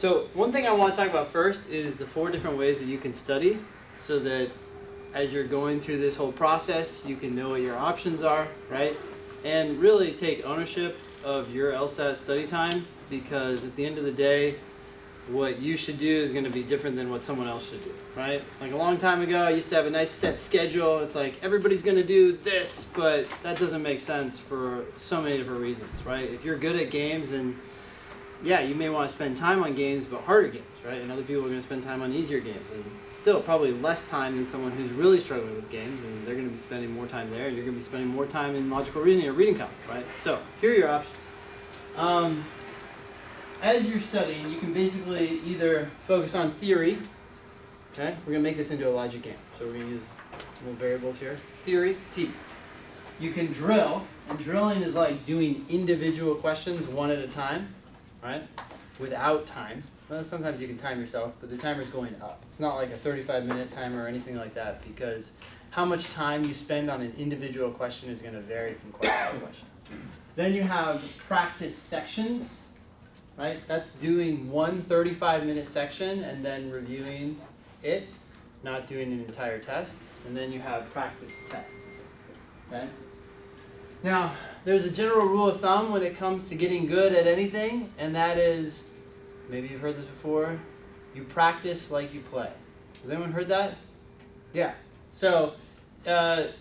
So one thing I want to talk about first is the 4 different ways that you can study so that as you're going through this whole process, you can know what your options are, right? And really take ownership of your LSAT study time, because at the end of the day, what you should do is going to be different than what someone else should do, right? Like a long time ago, I used to have a nice set schedule. It's like everybody's going to do this, but that doesn't make sense for so many different reasons, right? If you're good at games, and yeah, you may want to spend time on games, but harder games, right? And other people are going to spend time on easier games, and still probably less time than someone who's really struggling with games, and they're going to be spending more time there, and you're going to be spending more time in logical reasoning or reading comp, right? So here are your options. As you're studying, you can basically either focus on theory. Okay, we're going to make this into a logic game. So we're going to use little variables here. Theory, T. You can drill, and drilling is like doing individual questions one at a time, right? Without time. Well, sometimes you can time yourself, but the timer's going up. It's not like a 35-minute timer or anything like that, because how much time you spend on an individual question is going to vary from question to question. Then you have practice sections. Right? That's doing one 35-minute section and then reviewing it, not doing an entire test. And then you have practice tests. Okay? Now, there's a general rule of thumb when it comes to getting good at anything, and that is, maybe you've heard this before, you practice like you play. Has anyone heard that? Yeah. So, the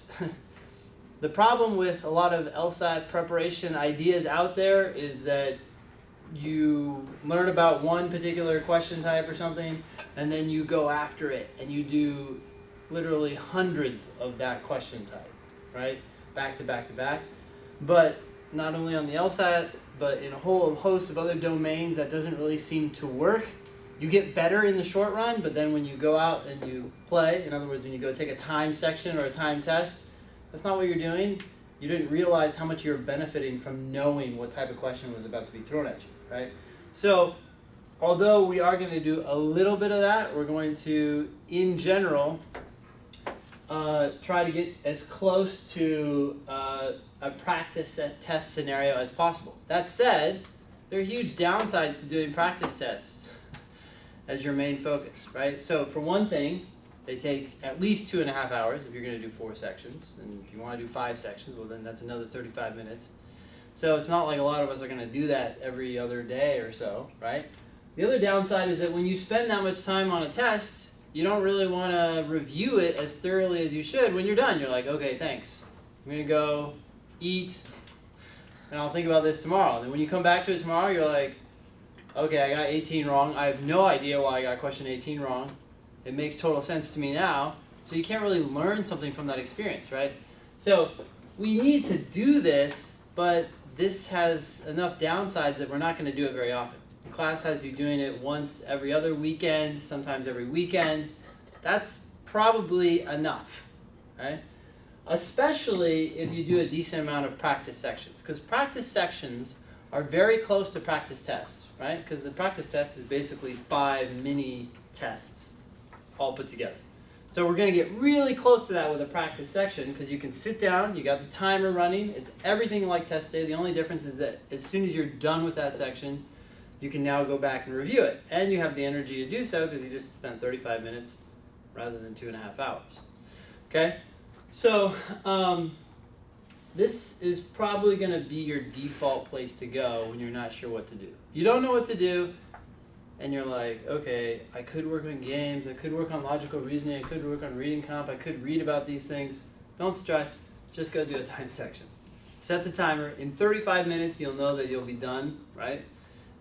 problem with a lot of LSAT preparation ideas out there is that you learn about one particular question type or something, and then you go after it, and you do literally hundreds of that question type, right? Back to back to back. But not only on the LSAT, but in a whole host of other domains, that doesn't really seem to work. You get better in the short run, but then when you go out and you play, in other words, when you go take a time section or a time test, that's not what you're doing. You didn't realize how much you're benefiting from knowing what type of question was about to be thrown at you. Right? So, although we are going to do a little bit of that, we're going to, in general, try to get as close to a practice test scenario as possible. That said, there are huge downsides to doing practice tests as your main focus, right? So, for one thing, they take at least 2.5 hours if you're going to do 4 sections. And if you want to do 5 sections, well, then that's another 35 minutes. So it's not like a lot of us are going to do that every other day or so, right? The other downside is that when you spend that much time on a test, you don't really want to review it as thoroughly as you should. When you're done, you're like, okay, thanks. I'm going to go eat, and I'll think about this tomorrow. And then when you come back to it tomorrow, you're like, okay, I got 18 wrong. I have no idea why I got question 18 wrong. It makes total sense to me now. So you can't really learn something from that experience, right? So we need to do this, but this has enough downsides that we're not going to do it very often. The class has you doing it once every other weekend, sometimes every weekend. That's probably enough, right? Especially if you do a decent amount of practice sections, because practice sections are very close to practice tests, right? Because the practice test is basically 5 mini tests all put together. So we're going to get really close to that with a practice section, because you can sit down, you got the timer running, it's everything like test day. The only difference is that as soon as you're done with that section, you can now go back and review it. And you have the energy to do so because you just spent 35 minutes rather than 2.5 hours. Okay? So this is probably going to be your default place to go when you're not sure what to do. If you don't know what to do, and you're like, okay, I could work on games, I could work on logical reasoning, I could work on reading comp, I could read about these things. Don't stress, just go do a time section. Set the timer. In 35 minutes, you'll know that you'll be done, right?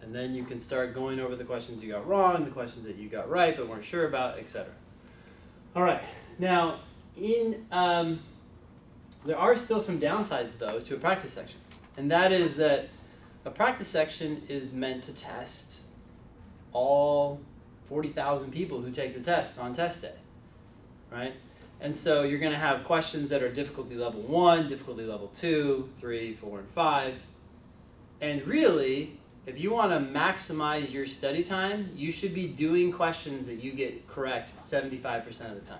And then you can start going over the questions you got wrong, the questions that you got right but weren't sure about, etc. All right. Now, there are still some downsides, though, to a practice section. And that is that a practice section is meant to test all 40,000 people who take the test on test day, right? And so you're going to have questions that are difficulty level 1, difficulty level 2, 3, 4, and 5. And really, if you want to maximize your study time, you should be doing questions that you get correct 75% of the time.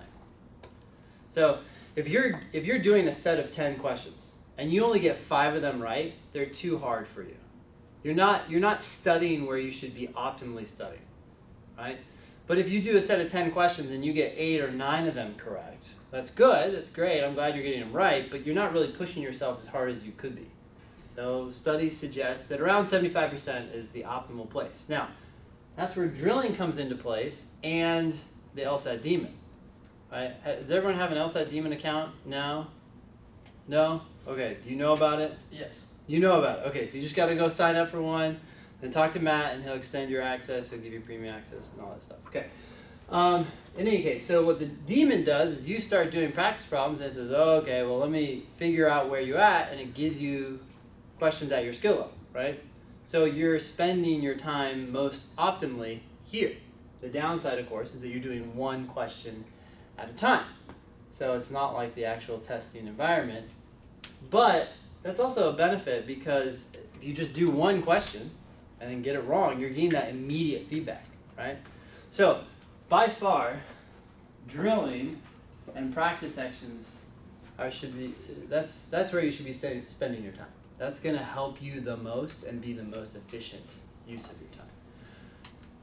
So if you're doing a set of 10 questions and you only get 5 of them right, they're too hard for you, You're not studying where you should be optimally studying, right? But if you do a set of 10 questions and you get 8 or 9 of them correct, that's good, that's great, I'm glad you're getting them right, but you're not really pushing yourself as hard as you could be. So studies suggest that around 75% is the optimal place. Now, that's where drilling comes into place and the LSAT Demon, right? Does everyone have an LSAT Demon account now? No? Okay, do you know about it? Yes. You know about it. Okay, so you just got to go sign up for one, then talk to Matt, and he'll extend your access, he'll give you premium access, and all that stuff. Okay. In any case, so what the Demon does is you start doing practice problems, and it says, oh, okay, well, let me figure out where you're at, and it gives you questions at your skill level, right? So you're spending your time most optimally here. The downside, of course, is that you're doing one question at a time. So it's not like the actual testing environment, but that's also a benefit because if you just do one question and then get it wrong, you're getting that immediate feedback, right? So by far, drilling and practice sections that's where you should be spending your time. That's going to help you the most and be the most efficient use of your time.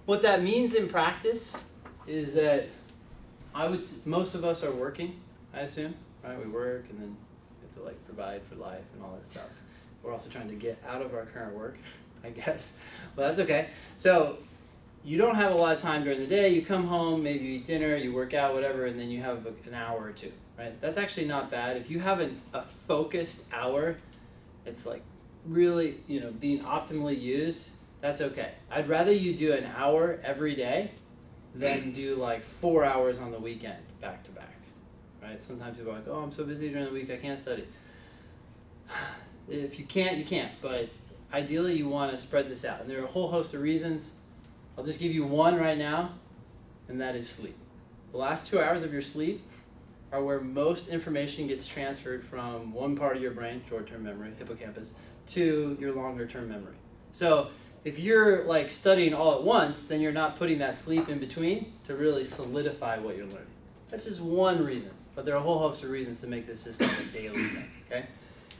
What that means in practice is that most of us are working, I assume, right? We work and then to like provide for life and all that stuff. We're also trying to get out of our current work, I guess. Well, that's okay. So you don't have a lot of time during the day. You come home, maybe you eat dinner, you work out, whatever, and then you have an hour or two, right? That's actually not bad. If you have a focused hour, it's like really, being optimally used, that's okay. I'd rather you do an hour every day than do like 4 hours on the weekend back to back. Right? Sometimes people are like, oh, I'm so busy during the week, I can't study. If you can't, you can't. But ideally, you want to spread this out. And there are a whole host of reasons. I'll just give you one right now, and that is sleep. The last 2 hours of your sleep are where most information gets transferred from one part of your brain, short-term memory, hippocampus, to your longer-term memory. So if you're like studying all at once, then you're not putting that sleep in between to really solidify what you're learning. That's just one reason. But there are a whole host of reasons to make this system a daily thing, okay?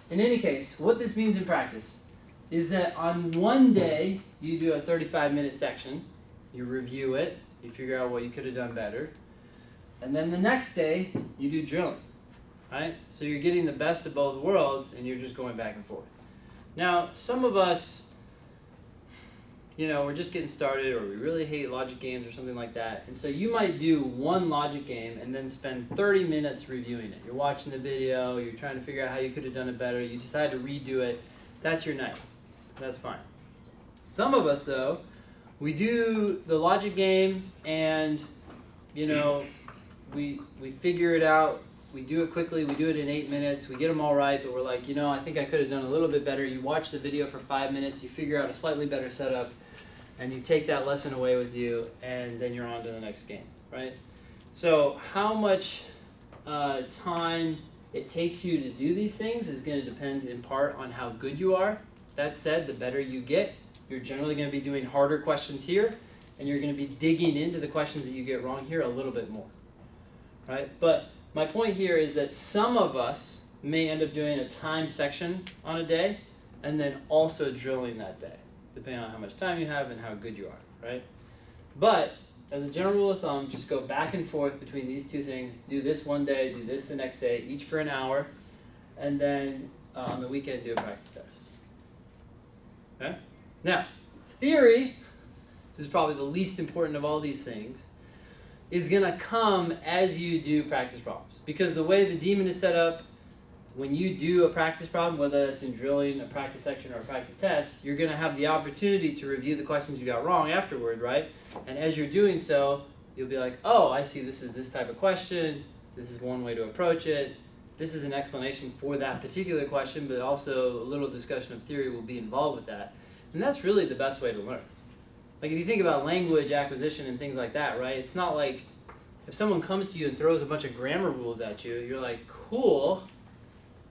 In any case, what this means in practice is that on one day, you do a 35-minute section, you review it, you figure out what you could have done better, and then the next day, you do drilling, right? So you're getting the best of both worlds, and you're just going back and forth. Now, some of us, we're just getting started, or we really hate logic games or something like that. And so you might do one logic game and then spend 30 minutes reviewing it. You're watching the video, you're trying to figure out how you could have done it better, you decide to redo it. That's your night. That's fine. Some of us, though, we do the logic game and, we figure it out. We do it quickly, we do it in 8 minutes, we get them all right, but we're like, I think I could have done a little bit better. You watch the video for 5 minutes, you figure out a slightly better setup, and you take that lesson away with you, and then you're on to the next game, right? So how much time it takes you to do these things is going to depend in part on how good you are. That said, the better you get, you're generally going to be doing harder questions here, and you're going to be digging into the questions that you get wrong here a little bit more, right? But my point here is that some of us may end up doing a time section on a day, and then also drilling that day, depending on how much time you have and how good you are, right? But as a general rule of thumb, just go back and forth between these two things. Do this one day, do this the next day, each for an hour, and then on the weekend do a practice test. Okay? Now, theory, this is probably the least important of all these things, is going to come as you do practice problems. Because the way the Demon is set up, when you do a practice problem, whether that's in drilling, a practice section, or a practice test, you're going to have the opportunity to review the questions you got wrong afterward, right? And as you're doing so, you'll be like, oh, I see this is this type of question. This is one way to approach it. This is an explanation for that particular question, but also a little discussion of theory will be involved with that. And that's really the best way to learn. Like if you think about language acquisition and things like that, right? It's not like if someone comes to you and throws a bunch of grammar rules at you, you're like, cool.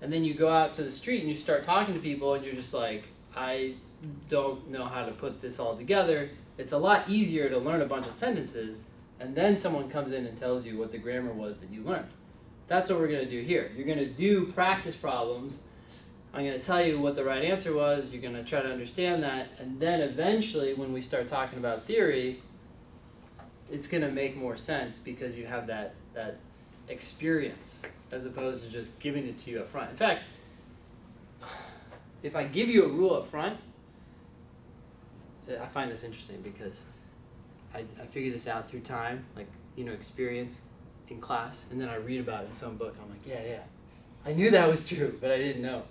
And then you go out to the street and you start talking to people and you're just like, I don't know how to put this all together. It's a lot easier to learn a bunch of sentences and then someone comes in and tells you what the grammar was that you learned. That's what we're going to do here. You're going to do practice problems I'm going to tell you what the right answer was. You're going to try to understand that. And then eventually, when we start talking about theory, it's going to make more sense because you have that experience as opposed to just giving it to you up front. In fact, if I give you a rule up front, I find this interesting because I figure this out through time, like, experience in class, and then I read about it in some book. I'm like, yeah, I knew that was true, but I didn't know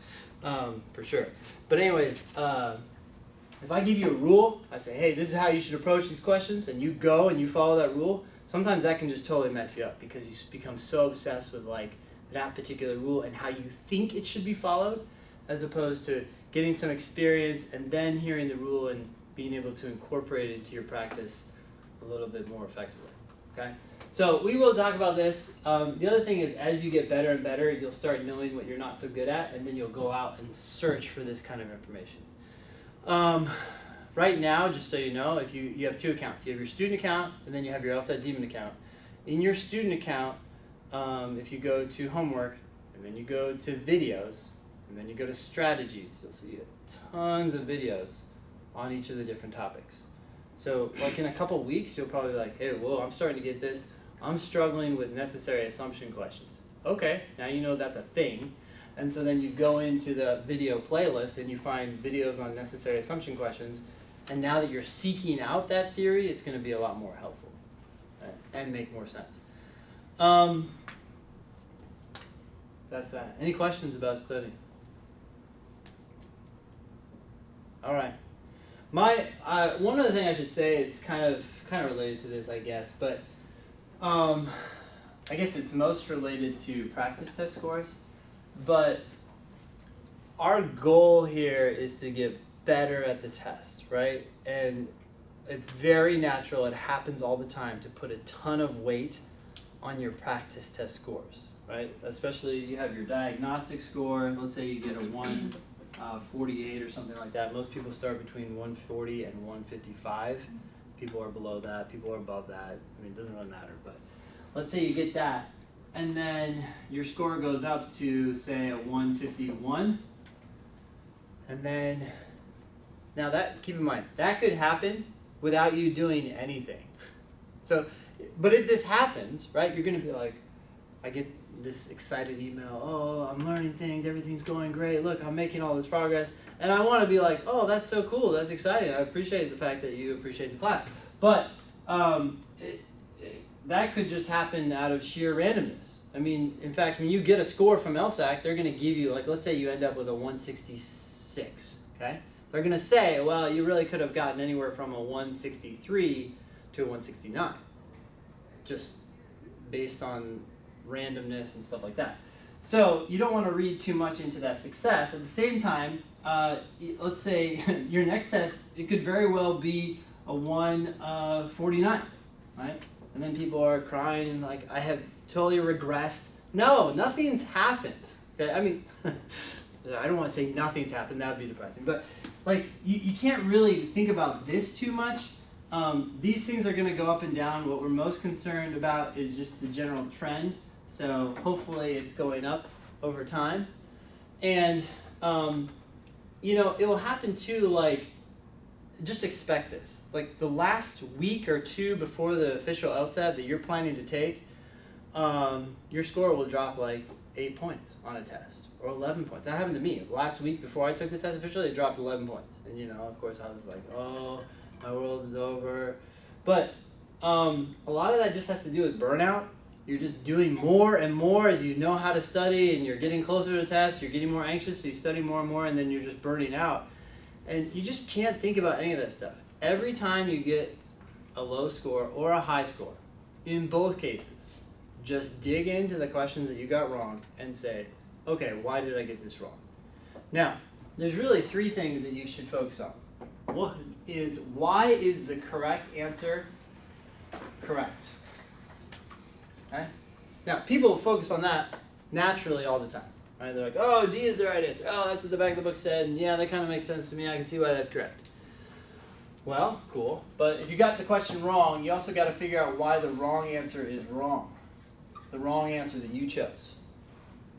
for sure. But anyways, if I give you a rule, I say, hey, this is how you should approach these questions, and you go and you follow that rule, sometimes that can just totally mess you up because you become so obsessed with like that particular rule and how you think it should be followed, as opposed to getting some experience and then hearing the rule and being able to incorporate it into your practice a little bit more effectively. Okay? So we will talk about this. The other thing is, as you get better and better, you'll start knowing what you're not so good at, and then you'll go out and search for this kind of information. Right now, just so you know, if you have two accounts. You have your student account, and then you have your LSAT Demon account. In your student account, if you go to homework, and then you go to videos, and then you go to strategies, you'll see tons of videos on each of the different topics. So like in a couple weeks, you'll probably be like, hey, whoa, I'm starting to get this. I'm struggling with necessary assumption questions. Okay, now you know that's a thing. And so then you go into the video playlist and you find videos on necessary assumption questions. And now that you're seeking out that theory, it's going to be a lot more helpful, right? And make more sense. That's that. Any questions about studying? All right. One other thing I should say, it's kind of related to this, I guess, but I guess it's most related to practice test scores. But our goal here is to get better at the test, right? And it's very natural, it happens all the time, to put a ton of weight on your practice test scores, right? Especially you have your diagnostic score, let's say you get a 148 or something like that. Most people start between 140 and 155. People are below that, people are above that. I mean, it doesn't really matter, but let's say you get that. And then your score goes up to, say, a 151. And then, now that, keep in mind, that could happen without you doing anything. So, but if this happens, right, you're going to be like, I get this excited email, oh, I'm learning things, everything's going great, look, I'm making all this progress. And I want to be like, oh, that's so cool, that's exciting. I appreciate the fact that you appreciate the class. But that could just happen out of sheer randomness. I mean, in fact, when you get a score from LSAC, they're going to give you, like, let's say you end up with a 166, okay? They're going to say, well, you really could have gotten anywhere from a 163 to a 169, just based on randomness and stuff like that. So you don't want to read too much into that success. At the same time, let's say your next test, it could very well be a 149, right? And then people are crying and like, I have totally regressed. No, nothing's happened. Okay? I mean, I don't want to say nothing's happened. That would be depressing. But like, you can't really think about this too much. These things are going to go up and down. What we're most concerned about is just the general trend. So hopefully it's going up over time. And, it will happen too, like, just expect this. Like the last week or two before the official LSAT that you're planning to take, your score will drop like 8 points on a test or 11 points. That happened to me. Last week before I took the test officially, it dropped 11 points. And of course I was like, oh, my world is over. But a lot of that just has to do with burnout. You're just doing more and more as you know how to study and you're getting closer to the test, you're getting more anxious, so you study more and more, and then you're just burning out. And you just can't think about any of that stuff. Every time you get a low score or a high score, in both cases, just dig into the questions that you got wrong and say, okay, why did I get this wrong? Now, there's really three things that you should focus on. One is, why is the correct answer correct? Okay? Now, people focus on that naturally all the time. Right? They're like, oh, D is the right answer. Oh, that's what the back of the book said. And yeah, that kind of makes sense to me. I can see why that's correct. Well, cool. But if you got the question wrong, you also got to figure out why the wrong answer is wrong. The wrong answer that you chose.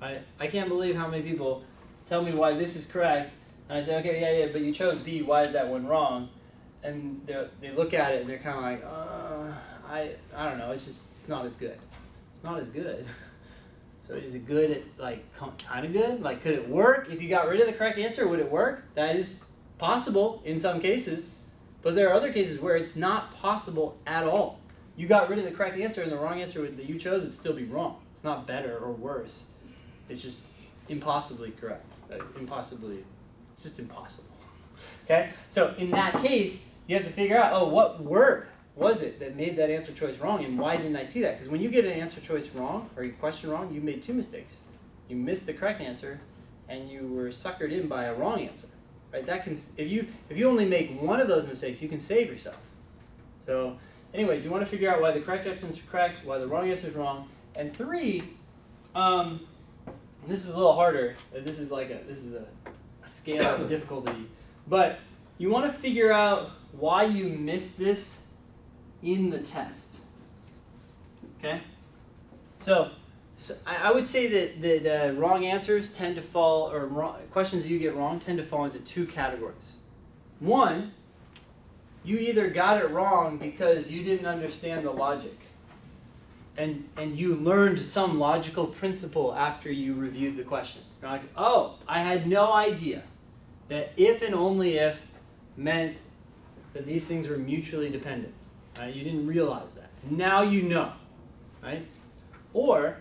Right? I can't believe how many people tell me why this is correct. And I say, okay, yeah, but you chose B. Why is that one wrong? And they look at it and they're kind of like, I don't know. It's not as good. It's not as good. So is it good at like kind of good? Like could it work if you got rid of the correct answer? Would it work? That is possible in some cases, but there are other cases where it's not possible at all. You got rid of the correct answer and the wrong answer that you chose would still be wrong. It's not better or worse. It's just impossibly correct. It's just impossible. Okay? So in that case, you have to figure out, oh, what word was it that made that answer choice wrong, and why didn't I see that? Because when you get an answer choice wrong, or your question wrong, you made two mistakes. You missed the correct answer, and you were suckered in by a wrong answer. Right? That can, if you only make one of those mistakes, you can save yourself. So, anyways, you want to figure out why the correct answer is correct, why the wrong answer is wrong, and three, and this is a little harder. This is a scale of difficulty, but you want to figure out why you missed this in the test. Okay? So I would say that wrong answers tend to fall, or questions that you get wrong tend to fall into two categories. One, you either got it wrong because you didn't understand the logic, and you learned some logical principle after you reviewed the question. You're like, oh, I had no idea that if and only if meant that these things were mutually dependent. Right? You didn't realize that. Now you know. Right? Or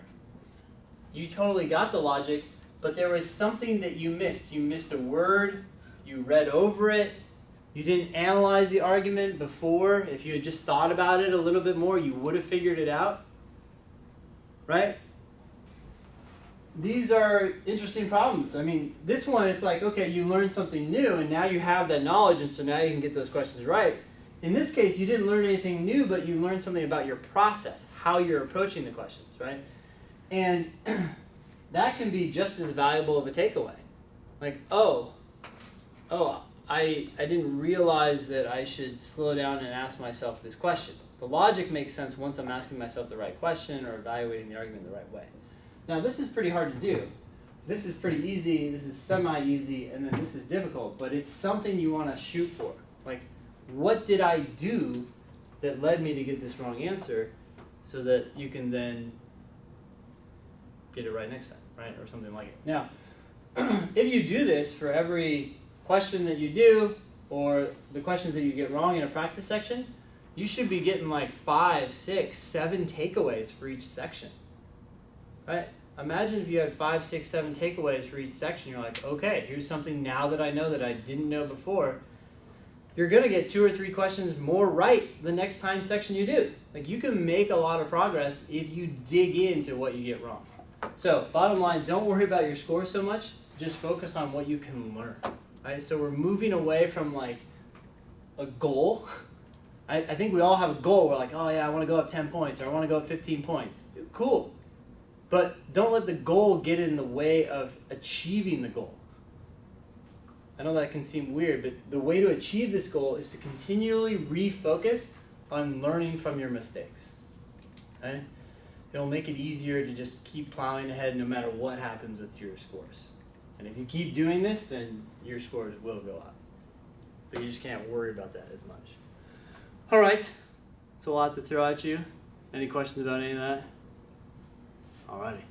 you totally got the logic, but there was something that you missed. You missed a word, you read over it, you didn't analyze the argument before. If you had just thought about it a little bit more, you would have figured it out. Right? These are interesting problems. I mean, this one, it's like, okay, you learned something new, and now you have that knowledge, and so now you can get those questions right. In this case, you didn't learn anything new, but you learned something about your process, how you're approaching the questions, right? And that can be just as valuable of a takeaway. Like, I didn't realize that I should slow down and ask myself this question. The logic makes sense once I'm asking myself the right question or evaluating the argument the right way. Now, this is pretty hard to do. This is pretty easy, this is semi-easy, and then this is difficult, but it's something you want to shoot for. Like, what did I do that led me to get this wrong answer, so that you can then get it right next time, right? Or something like it. Now, if you do this for every question that you do, or the questions that you get wrong in a practice section, you should be getting like 5, 6, 7 takeaways for each section. Right? Imagine if you had 5, 6, 7 takeaways for each section. You're like, okay, here's something now that I know that I didn't know before. You're going to get 2 or 3 questions more right the next time section you do. Like, you can make a lot of progress if you dig into what you get wrong. So, bottom line, don't worry about your score so much. Just focus on what you can learn. Right? So we're moving away from like a goal. I think we all have a goal. We're like, oh yeah, I want to go up 10 points, or I want to go up 15 points. Cool. But don't let the goal get in the way of achieving the goal. I know that can seem weird, but the way to achieve this goal is to continually refocus on learning from your mistakes. Okay? It'll make it easier to just keep plowing ahead no matter what happens with your scores. And if you keep doing this, then your scores will go up. But you just can't worry about that as much. All right. It's a lot to throw at you. Any questions about any of that? Alrighty.